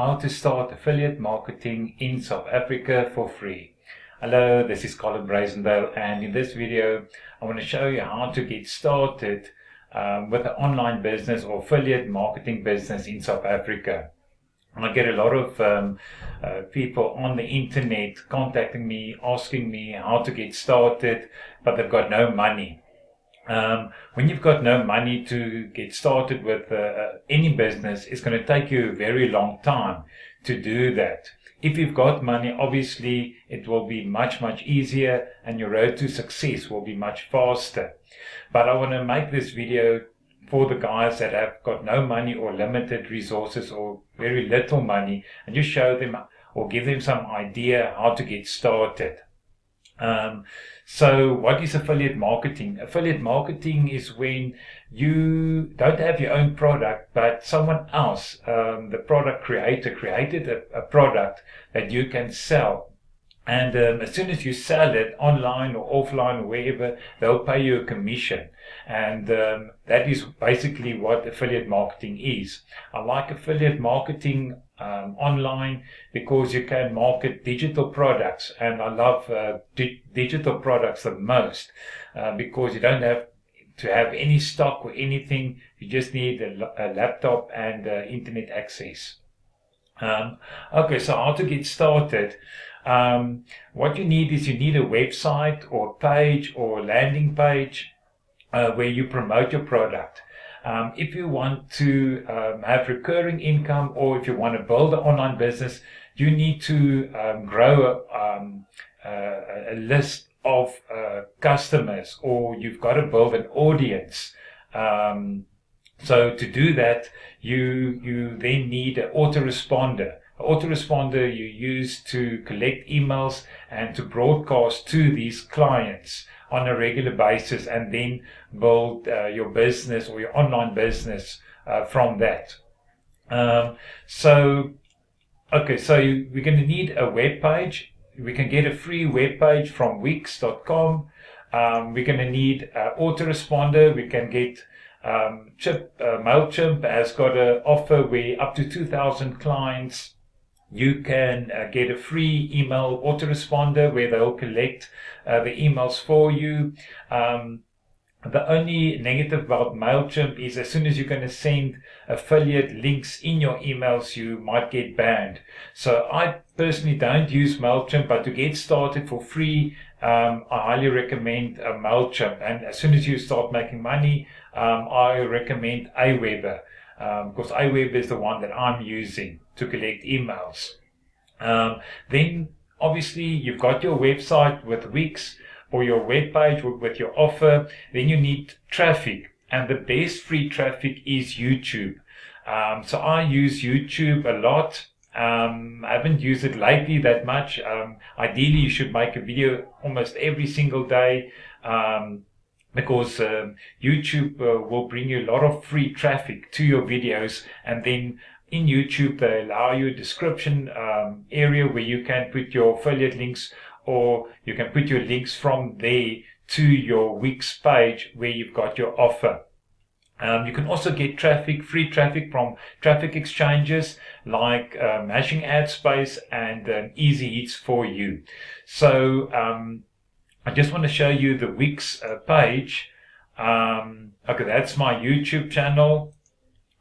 How to start affiliate marketing in South Africa for free. Hello, this is Colin Brazendale, and in this video I want to show you how to get started with an online business or affiliate marketing business in South Africa. I get a lot of people on the internet contacting me, asking me how to get started, but they've got no money. When you've got no money to get started with any business, it's going to take you a very long time to do that. If you've got money, obviously it will be much easier and your road to success will be much faster. But I want to make this video for the guys that have got no money or limited resources or very little money, and just show them or give them some idea how to get started. So what is affiliate marketing? Affiliate marketing is when you don't have your own product, but someone else, the product creator, created a product that you can sell. And as soon as you sell it online or offline or wherever, they'll pay you a commission. And that is basically what affiliate marketing is. I like affiliate marketing online because you can market digital products, and I love digital products the most because you don't have to have any stock or anything. You just need a laptop and internet access. Okay, so how to get started? What you need is you need a website or page or landing page where you promote your product. If you want to have recurring income, or if you want to build an online business, you need to grow a list of customers, or you've got to build an audience. So to do that, you then need an autoresponder. An autoresponder you use to collect emails and to broadcast to these clients on a regular basis, and then build your business or your online business from that. So we're going to need a web page. We can get a free web page from Wix.com. We're going to need an autoresponder. We can get MailChimp has got an offer where up to 2,000 clients you can get a free email autoresponder where they'll collect the emails for you. The only negative about MailChimp is as soon as you're going to send affiliate links in your emails, you might get banned. So I personally don't use MailChimp, but to get started for free, I highly recommend MailChimp. And as soon as you start making money, I recommend Aweber, because Aweber is the one that I'm using to collect emails. Then obviously you've got your website with Wix or your web page with your offer. Then you need traffic, and the best free traffic is YouTube. So I use YouTube a lot. I haven't used it lately that much. Ideally you should make a video almost every single day, because YouTube will bring you a lot of free traffic to your videos. And then in YouTube they allow you a description area where you can put your affiliate links, or you can put your links from there to your Wix page where you've got your offer. You can also get traffic, free traffic from traffic exchanges like Mashing Ad Space and Easy Hits for You. So I just want to show you the Wix page. Okay, that's my YouTube channel.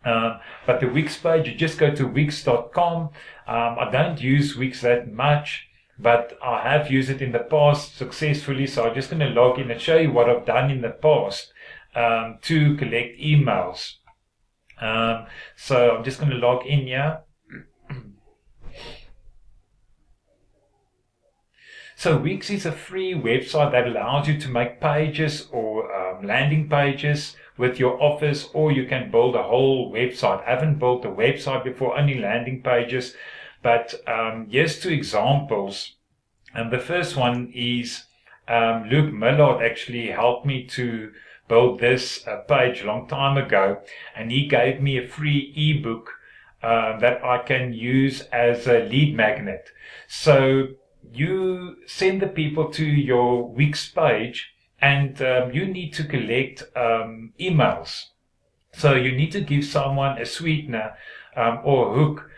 But the Wix page, you just go to Wix.com. I don't use Wix that much, but I have used it in the past successfully. So I'm just going to log in and show you what I've done in the past to collect emails. So I'm just going to log in here. So Wix is a free website that allows you to make pages or landing pages with your offers, or you can build a whole website. I haven't built a website before, only landing pages. But here's two examples. And the first one is Luke Millard actually helped me to build this page a long time ago, and he gave me a free ebook that I can use as a lead magnet. So you send the people to your Wix page, and you need to collect emails. So you need to give someone a sweetener or hook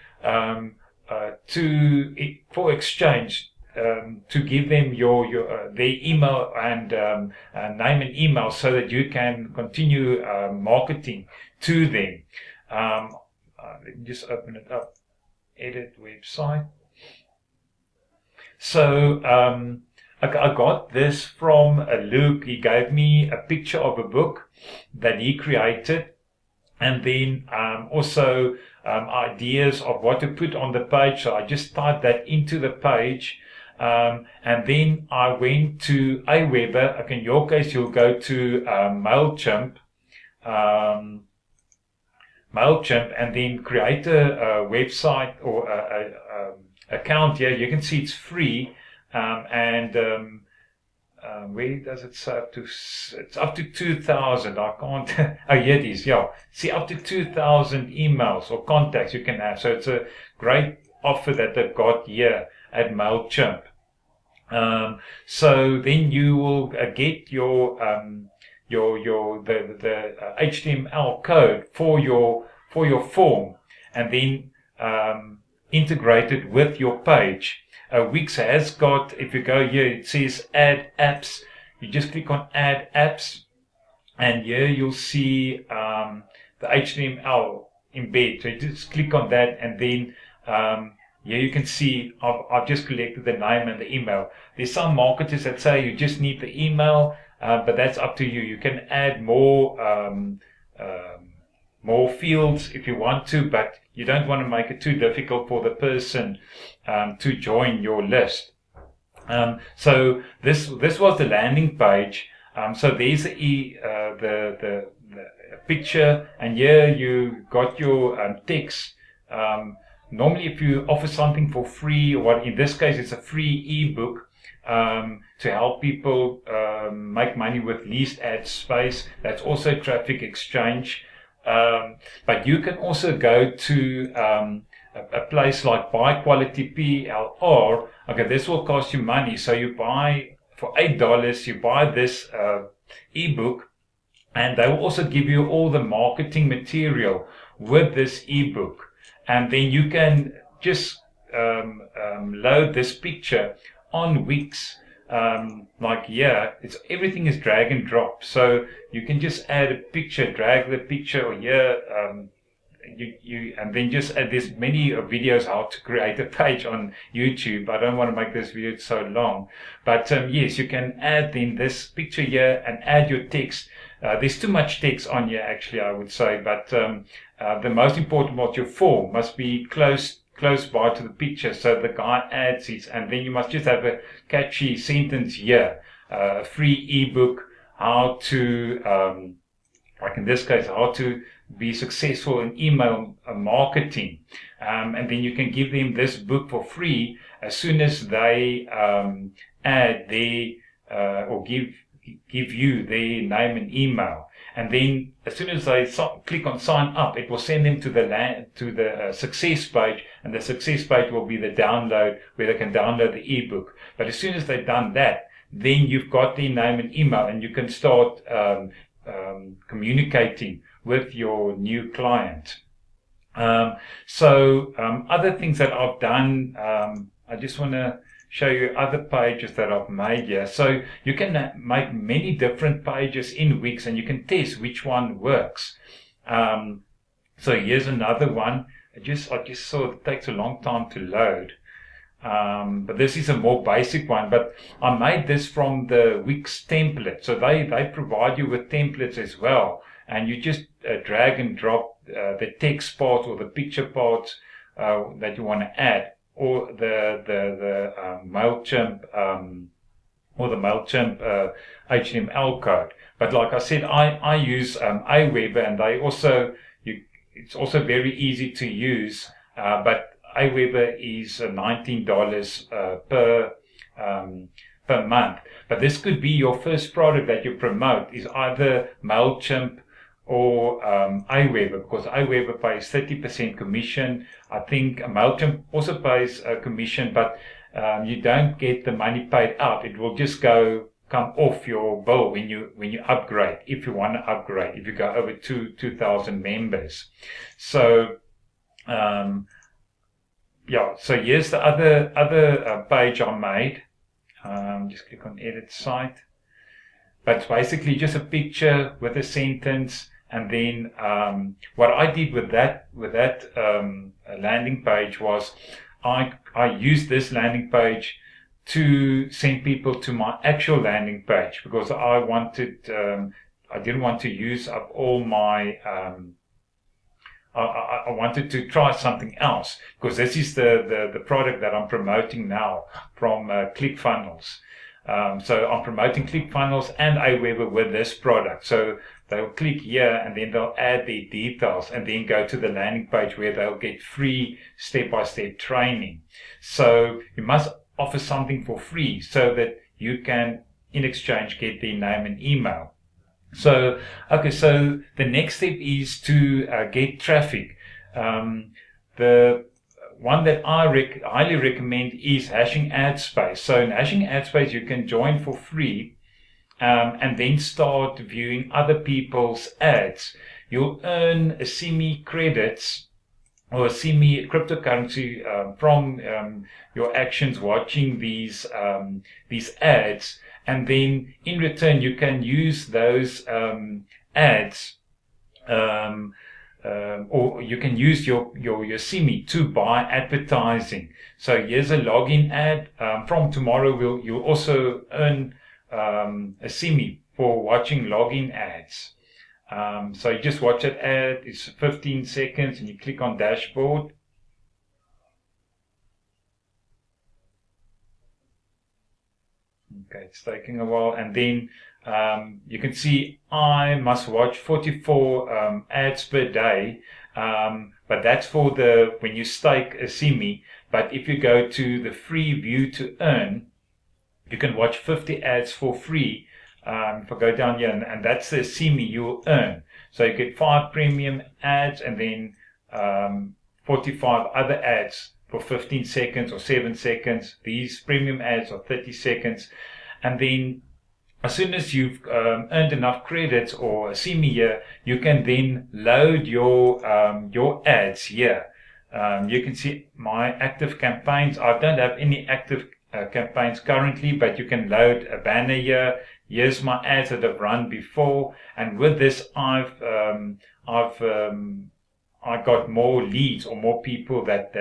for exchange. To give them their email and name and email so that you can continue marketing to them. Let me just open it up. Edit website. So I got this from Luke. He gave me a picture of a book that he created, and then also ideas of what to put on the page. So I just typed that into the page. And then I went to Aweber. Okay, in your case, you'll go to MailChimp, and then create a website or a account here. You can see it's free, where does it say up to? It's up to 2,000. I can't. Oh, here it is. Yeah, see, up to 2,000 emails or contacts you can have. So it's a great offer that they've got here at MailChimp. So then you will get the HTML code for your form, and then integrate it with your page. Wix has got, if you go here, it says add apps. You just click on add apps, and here you'll see the HTML embed. So you just click on that, and then here you can see I've just collected the name and the email. There's some marketers that say you just need the email, but that's up to you. You can add more fields if you want to, but you don't want to make it too difficult for the person to join your list. So this was the landing page. So there's the picture, and here you got your text. Normally, if you offer something for free, or in this case, it's a free ebook to help people make money with least ad space. That's also traffic exchange. But you can also go to a place like Buy Quality PLR. Okay, this will cost you money. So you buy for $8, you buy this ebook, and they will also give you all the marketing material with this ebook. And then you can just load this picture on Wix. Like here, everything is drag and drop. So you can just add a picture, drag the picture, or here, and then just add. There's many videos how to create a page on YouTube. I don't want to make this video so long, but yes, you can add then this picture here and add your text. There's too much text on here, actually, I would say, but the most important part, your form must be close by to the picture, so the guy adds it, and then you must just have a catchy sentence here. A free ebook, how to, like in this case, how to be successful in email marketing, and then you can give them this book for free as soon as they add their or give you their name and email. And then as soon as they click on sign up, it will send them to the success page, and the success page will be the download where they can download the ebook. But as soon as they've done that, then you've got their name and email, and you can start communicating with your new client. So other things that I've done, I just want to show you other pages that I've made here. So you can make many different pages in Wix, and you can test which one works. So here's another one. I just saw it takes a long time to load. But this is a more basic one, but I made this from the Wix template. So they provide you with templates as well, and you just drag and drop the text part or the picture parts that you want to add, or the MailChimp HTML code. But like I said, I use Aweber, and it's also very easy to use, but Aweber is $19 per month. But this could be your first product that you promote, is either MailChimp or Aweber, because Aweber pays 30% commission. I think MailChimp also pays a commission, but you don't get the money paid out. It will just come off your bill when you upgrade, if you want to upgrade, if you go over 2,000 members. So Yeah, so here's the other page I made. Just click on edit site. But it's basically just a picture with a sentence, and then what I did with that landing page was I used this landing page to send people to my actual landing page, because I didn't want to use up all my I wanted to try something else, because this is the product that I'm promoting now from ClickFunnels. So I'm promoting ClickFunnels and Aweber with this product. So they'll click here and then they'll add their details and then go to the landing page where they'll get free step-by-step training. So you must offer something for free so that you can, in exchange, get their name and email. So, okay, so the next step is to get traffic. The one that I highly recommend is Hashing Ad Space. So in Hashing Ad Space, you can join for free and then start viewing other people's ads. You'll earn a semi credits or a semi cryptocurrency from your actions watching these ads. And then in return, you can use those ads, or you can use your semi to buy advertising. So here's a login ad. From tomorrow, you'll also earn a semi for watching login ads. So you just watch that ad. It's 15 seconds, and you click on dashboard. Okay, it's taking a while, and then you can see I must watch 44 ads per day, but that's for when you stake a semi. But if you go to the free view to earn, you can watch 50 ads for free. If I go down here, and that's the semi you'll earn. So you get 5 premium ads and then 45 other ads for 15 seconds or 7 seconds. These premium ads are 30 seconds. And then as soon as you've earned enough credits or a semi here, you can then load your ads here. You can see my active campaigns. I don't have any active campaigns currently, but you can load a banner here. Here's my ads that I've run before, and with this I got more leads or more people that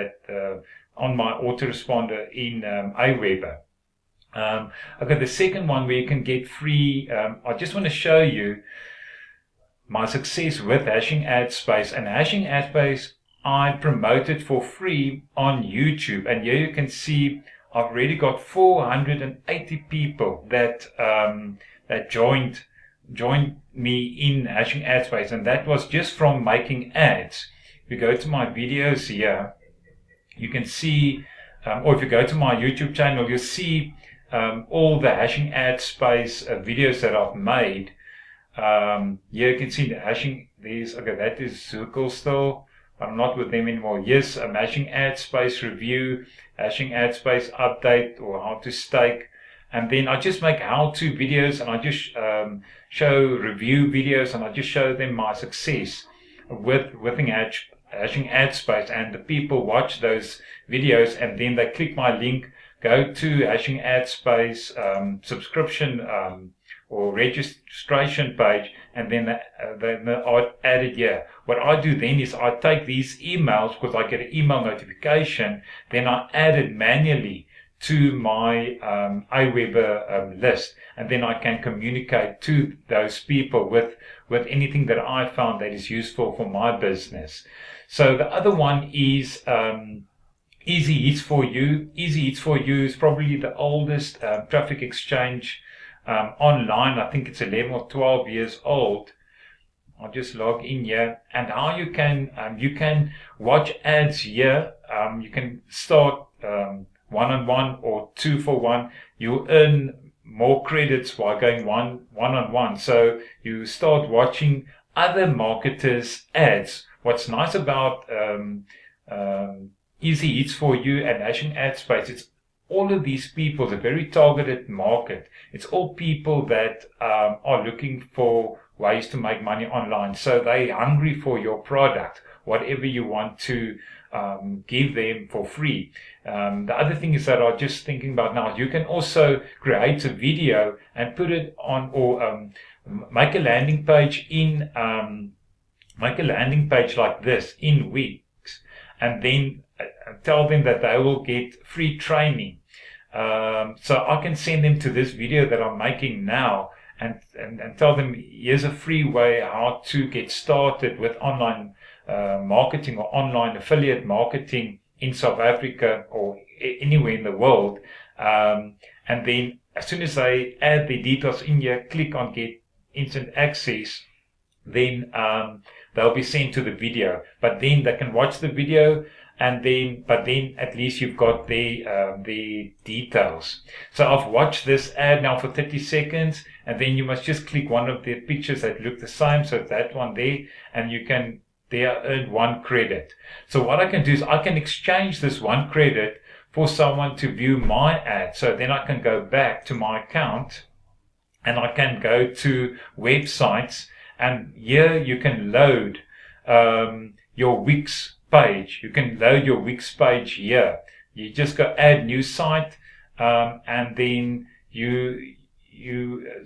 on my autoresponder in Aweber. Okay, the second one where you can get free, I just want to show you my success with Hashing Ad Space. And Hashing Ad Space, I promoted for free on YouTube, and here you can see I've already got 480 people that joined me in Hashing Ad Space, and that was just from making ads. If you go to my videos here, you can see, or if you go to my YouTube channel, you'll see all the Hashing Ad Space videos that I've made. Here you can see the hashing. That is Zookle still. I'm not with them anymore. Yes, Hashing Ad Space review, Hashing Ad Space update, or how to stake. And then I just make how-to videos, and I just show review videos, and I just show them my success with Hashing Ad Space. And the people watch those videos, and then they click my link, go to Hashing Ad Space subscription or registration page, and then they're added here. What I do then is I take these emails, because I get an email notification, then I add it manually to my Aweber list, and then I can communicate to those people with anything that I found that is useful for my business. So the other one is Easy Eats for You. Easy Eats for You is probably the oldest traffic exchange online. I think it's 11 or 12 years old. I'll just log in here, and how you can watch ads here. You can start 1-on-1 or 2-for-1. You earn more credits by going one-on-one. So you start watching other marketers' ads. What's nice about Easy Eats for You and Hashing Ad Space, it's all of these people, the very targeted market. It's all people that are looking for ways to make money online. So they're hungry for your product, whatever you want to give them for free. The other thing is that I'm just thinking about now, you can also create a video and put it on, or make a landing page like this in weeks, and then tell them that they will get free training. So I can send them to this video that I'm making now and tell them, here's a free way how to get started with online marketing or online affiliate marketing in South Africa or anywhere in the world. And then as soon as they add the details in here, click on get instant access, then they'll be sent to the video. But then they can watch the video, but then at least you've got the details. So I've watched this ad now for 30 seconds, and then you must just click one of the pictures that look the same. So that one there, and you can there earn 1 credit. So what I can do is I can exchange this 1 credit for someone to view my ad. So then I can go back to my account and I can go to websites, and here you can load your Wix page. You can load your Wix page here. You just go add new site, and then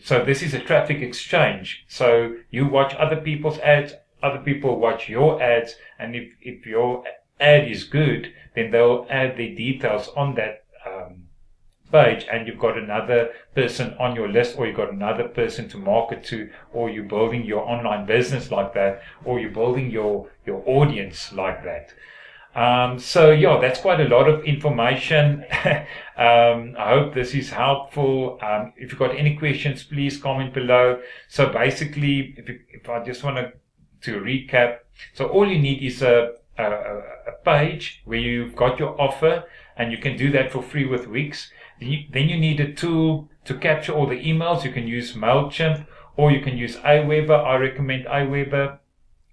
so this is a traffic exchange. So you watch other people's ads, other people watch your ads, and if your ad is good, then they'll add the details on that page, and you've got another person on your list, or you've got another person to market to, or you're building your online business like that, or you're building your audience like that. So yeah, that's quite a lot of information. I hope this is helpful. If you've got any questions, please comment below. So basically, if I just want to recap, so all you need is a page where you've got your offer, and you can do that for free with Wix. Then you need a tool to capture all the emails. You can use MailChimp, or you can use Aweber. I recommend Aweber.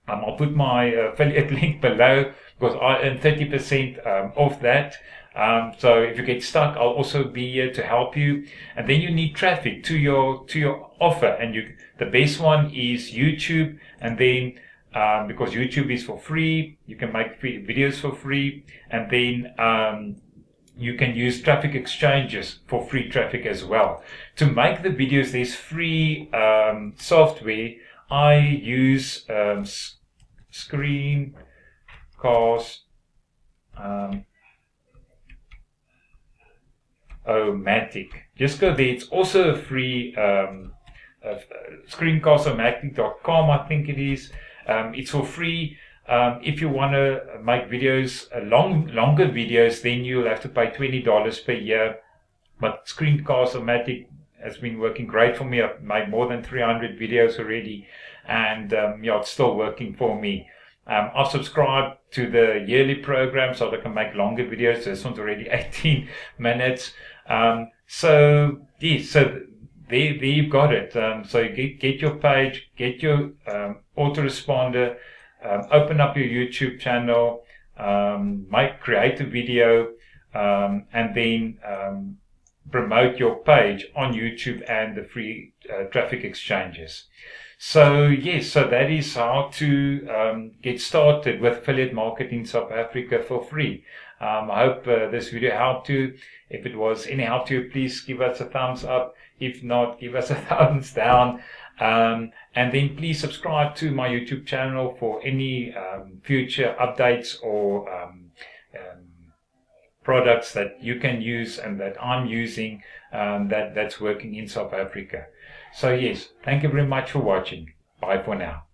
I'll put my affiliate link below, because I earn 30% off that. So if you get stuck, I'll also be here to help you. And then you need traffic to your offer, and the best one is YouTube. And then because YouTube is for free, you can make free videos for free, and then you can use traffic exchanges for free traffic as well. To make the videos, there's free software. I use Screencast. Omatic. Just go there. It's also a free screencastomatic.com, I think it is. It's for free. If you want to make videos, longer videos, then you'll have to pay $20 per year. But Screencast-O-Matic has been working great for me. I've made more than 300 videos already, and yeah, it's still working for me. I've subscribed to the yearly program so that I can make longer videos. This one's already 18 minutes. So yes, so there you've got it. So you get your page, get your autoresponder, open up your YouTube channel, create a video, and then promote your page on YouTube and the free traffic exchanges. So yes, so that is how to get started with affiliate marketing in South Africa for free. I hope this video helped you. If it was any help to you, please give us a thumbs up. If not, give us a thumbs down. And then please subscribe to my YouTube channel for any future updates or products that you can use and that I'm using that's working in South Africa. So yes, thank you very much for watching. Bye for now.